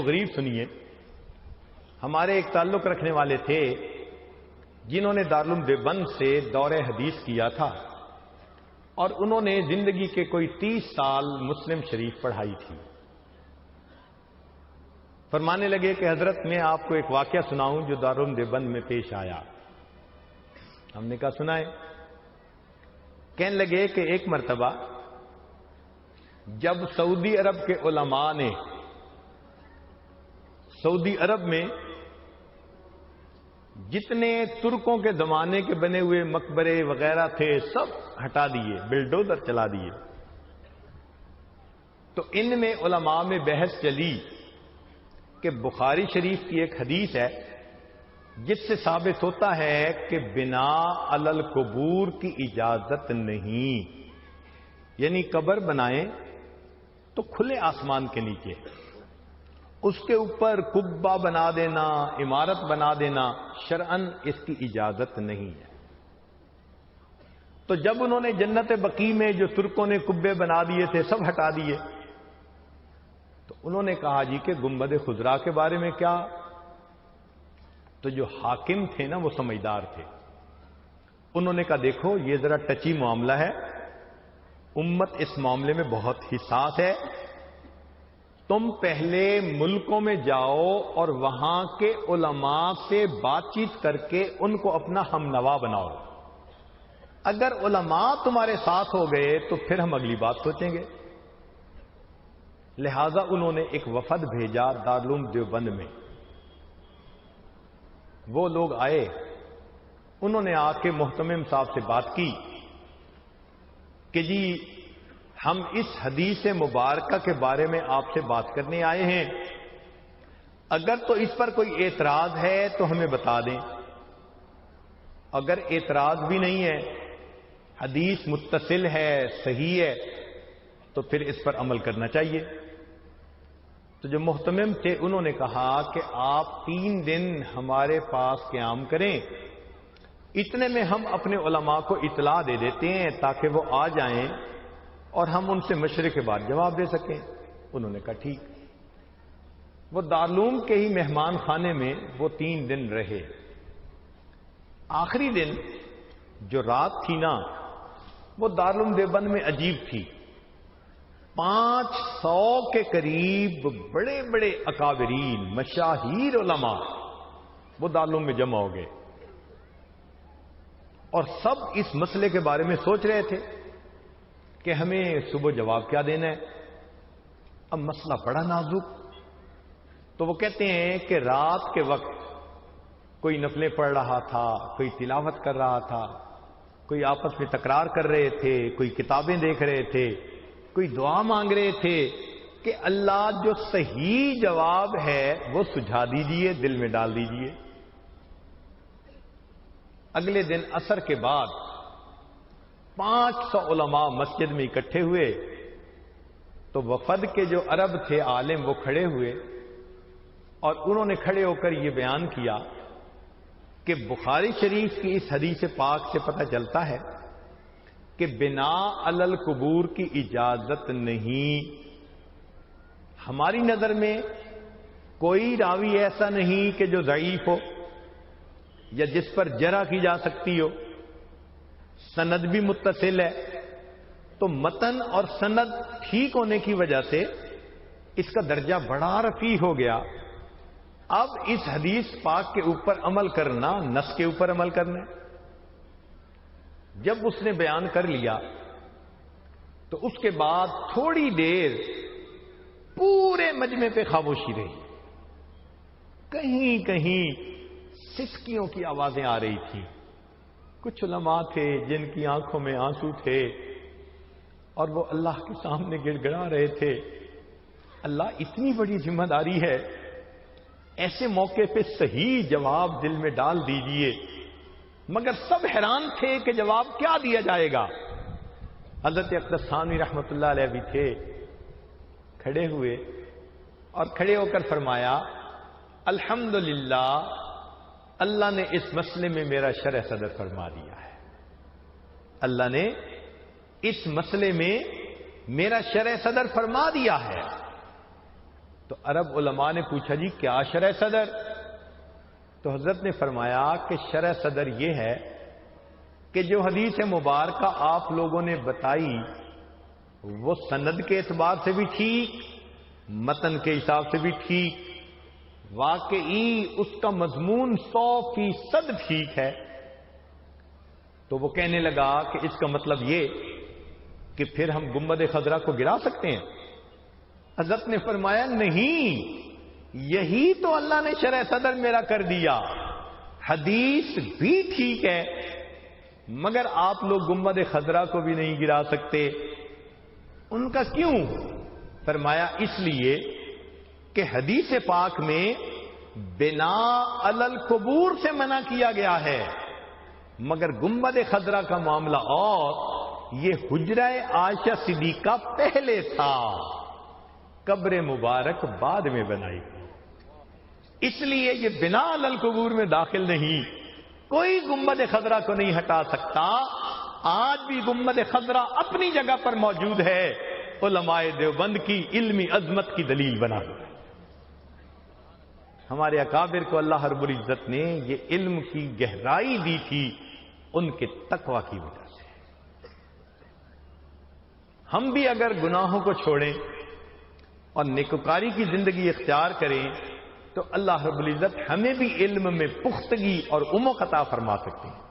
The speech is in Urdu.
غریب سنیے. ہمارے ایک تعلق رکھنے والے تھے جنہوں نے دارالعلوم دیوبند سے دور حدیث کیا تھا اور انہوں نے زندگی کے کوئی 30 سال مسلم شریف پڑھائی تھی. فرمانے لگے کہ حضرت میں آپ کو ایک واقعہ سناؤں جو دارالعلوم دیوبند میں پیش آیا. ہم نے کہا سنائیں. کہنے لگے کہ ایک مرتبہ جب سعودی عرب کے علماء نے سعودی عرب میں جتنے ترکوں کے زمانے کے بنے ہوئے مقبرے وغیرہ تھے سب ہٹا دیے، بلڈوزر چلا دیے، تو ان میں علماء میں بحث چلی کہ بخاری شریف کی ایک حدیث ہے جس سے ثابت ہوتا ہے کہ بنا علی القبور کی اجازت نہیں، یعنی قبر بنائیں تو کھلے آسمان کے نیچے، اس کے اوپر قبہ بنا دینا، عمارت بنا دینا، شرعن اس کی اجازت نہیں ہے. تو جب انہوں نے جنت بقیع میں جو ترکوں نے قبے بنا دیے تھے سب ہٹا دیے، تو انہوں نے کہا جی کہ گنبد خضرا کے بارے میں کیا؟ تو جو حاکم تھے نا وہ سمجھدار تھے، انہوں نے کہا دیکھو یہ ذرا ٹچی معاملہ ہے، امت اس معاملے میں بہت حساس ہے، تم پہلے ملکوں میں جاؤ اور وہاں کے علماء سے بات چیت کر کے ان کو اپنا ہم نوا بناؤ، اگر علماء تمہارے ساتھ ہو گئے تو پھر ہم اگلی بات سوچیں گے. لہذا انہوں نے ایک وفد بھیجا دارالعلوم دیوبند میں. وہ لوگ آئے، انہوں نے آ کے محتمم صاحب سے بات کی کہ جی ہم اس حدیث مبارکہ کے بارے میں آپ سے بات کرنے آئے ہیں، اگر تو اس پر کوئی اعتراض ہے تو ہمیں بتا دیں، اگر اعتراض بھی نہیں ہے، حدیث متصل ہے، صحیح ہے، تو پھر اس پر عمل کرنا چاہیے. تو جو محتمم تھے انہوں نے کہا کہ آپ 3 دن ہمارے پاس قیام کریں، اتنے میں ہم اپنے علماء کو اطلاع دے دیتے ہیں تاکہ وہ آ جائیں اور ہم ان سے مشورے کے بعد جواب دے سکیں. انہوں نے کہا ٹھیک. وہ دارالعلوم کے ہی مہمان خانے میں وہ 3 دن رہے. آخری دن جو رات تھی نا وہ دارالعلوم دیوبند میں عجیب تھی. 500 کے قریب بڑے بڑے اکابرین مشاہیر علماء وہ دارالعلوم میں جمع ہو گئے اور سب اس مسئلے کے بارے میں سوچ رہے تھے کہ ہمیں صبح جواب کیا دینا ہے. اب مسئلہ بڑا نازک. تو وہ کہتے ہیں کہ رات کے وقت کوئی نفلیں پڑھ رہا تھا، کوئی تلاوت کر رہا تھا، کوئی آپس میں تکرار کر رہے تھے، کوئی کتابیں دیکھ رہے تھے، کوئی دعا مانگ رہے تھے کہ اللہ جو صحیح جواب ہے وہ سجھا دیجئے، دل میں ڈال دیجئے. اگلے دن عصر کے بعد 500 علماء مسجد میں اکٹھے ہوئے تو وفد کے جو عرب تھے عالم وہ کھڑے ہوئے اور انہوں نے کھڑے ہو کر یہ بیان کیا کہ بخاری شریف کی اس حدیث پاک سے پتہ چلتا ہے کہ بنا علی القبور کی اجازت نہیں. ہماری نظر میں کوئی راوی ایسا نہیں کہ جو ضعیف ہو یا جس پر جرح کی جا سکتی ہو، سند بھی متصل ہے، تو متن اور سند ٹھیک ہونے کی وجہ سے اس کا درجہ بڑا رفیع ہو گیا. اب اس حدیث پاک کے اوپر عمل کرنا نص کے اوپر عمل کرنا ہے. جب اس نے بیان کر لیا تو اس کے بعد تھوڑی دیر پورے مجمع پہ خاموشی رہی. کہیں کہیں سسکیوں کی آوازیں آ رہی تھی. کچھ علماء تھے جن کی آنکھوں میں آنسو تھے اور وہ اللہ کے سامنے گڑ گڑا رہے تھے. اللہ اتنی بڑی ذمہ داری ہے، ایسے موقع پہ صحیح جواب دل میں ڈال دیجئے. مگر سب حیران تھے کہ جواب کیا دیا جائے گا. حضرت اقدس ثانوی رحمۃ اللہ علیہ بھی تھے، کھڑے ہوئے اور کھڑے ہو کر فرمایا الحمدللہ اللہ نے اس مسئلے میں میرا شرح صدر فرما دیا ہے. اللہ نے اس مسئلے میں میرا شرح صدر فرما دیا ہے. تو عرب علماء نے پوچھا جی کیا شرح صدر؟ تو حضرت نے فرمایا کہ شرح صدر یہ ہے کہ جو حدیث مبارکہ آپ لوگوں نے بتائی وہ سند کے اعتبار سے بھی ٹھیک، متن کے حساب سے بھی ٹھیک، واقعی اس کا مضمون 100% ٹھیک ہے، تو وہ کہنے لگا کہ اس کا مطلب یہ کہ پھر ہم گنبد خضرا کو گرا سکتے ہیں؟ حضرت نے فرمایا نہیں، یہی تو اللہ نے شرح صدر میرا کر دیا، حدیث بھی ٹھیک ہے مگر آپ لوگ گنبد خضرا کو بھی نہیں گرا سکتے۔ ان کا کیوں؟ فرمایا اس لیے کہ حدیث پاک میں بنا علی القبور سے منع کیا گیا ہے، مگر گنبد خضرا کا معاملہ اور یہ حجرہ عائشہ صدیقہ پہلے تھا، قبر مبارک بعد میں بنائی گئی، اس لیے یہ بنا علی القبور میں داخل نہیں، کوئی گنبد خضرا کو نہیں ہٹا سکتا۔ آج بھی گنبد خضرا اپنی جگہ پر موجود ہے، علماء دیوبند کی علمی عظمت کی دلیل بنا ہوا ہے۔ ہمارے اکابر کو اللہ رب العزت نے یہ علم کی گہرائی دی تھی ان کے تقوی کی وجہ سے۔ ہم بھی اگر گناہوں کو چھوڑیں اور نیکوکاری کی زندگی اختیار کریں تو اللہ رب العزت ہمیں بھی علم میں پختگی اور عمق عطا فرما سکتے ہیں۔